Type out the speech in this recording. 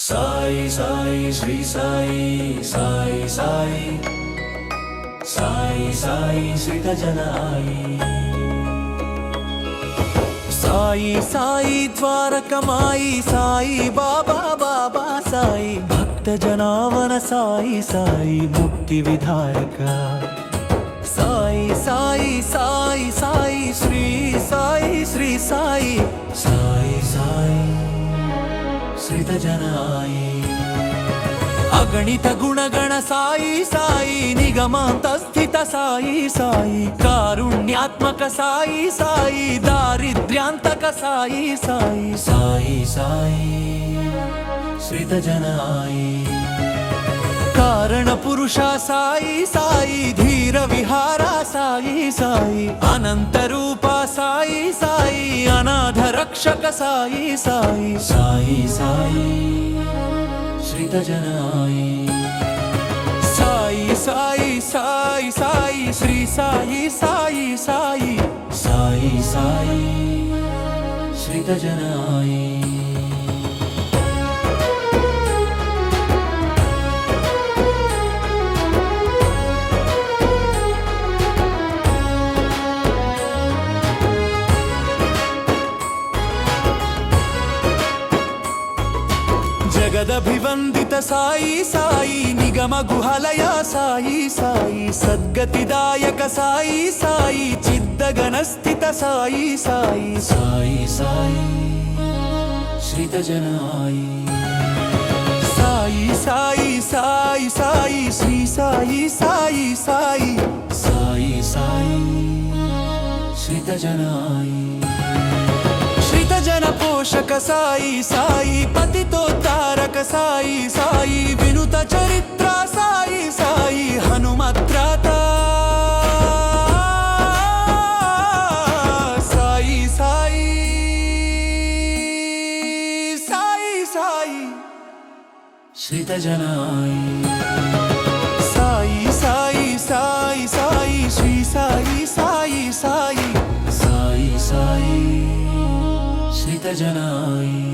साई साई श्री साई साई साई साई साई श्रीतजनाई साई साई द्वारकमाई साई बाबा बाबा साई भक्त जनावन साई साई मुक्ति विधायक साई साई साई साई श्री साई श्री साई साई साई श्रीतजनाई अगणित गुणगण साई साई निगमांत स्थित साई साई कारुण्यात्मक साई साई दारिद्र्यांतक साई साई साई साई श्रीतजनाई कारण पुरुषा साई साई धीर विहारा साई साई अनंत रूपा साई साई अनाथ रक्षक साई साई साई साई श्रीतजनाई साई साई साई साई श्री साई साई साई साई साई श्रीतजनाई जगदभिवंदित साई साई निगम गुहालय साई साई सद्गतिदायक साई साई चिद्गगनस्थित साई साई साई साई श्रीतजनाई साई साई साई साई श्री साई साई साई साई साई श्रीतजनाई श्रितजन पोषक साई साई पतितोद्धारक साई साई विनुत चरित्र साई साई हनुमत्राता साई साई साई साई श्रीतजनाई साई साई साई साई श्री साई साई साई साई साई श्रीतजनाई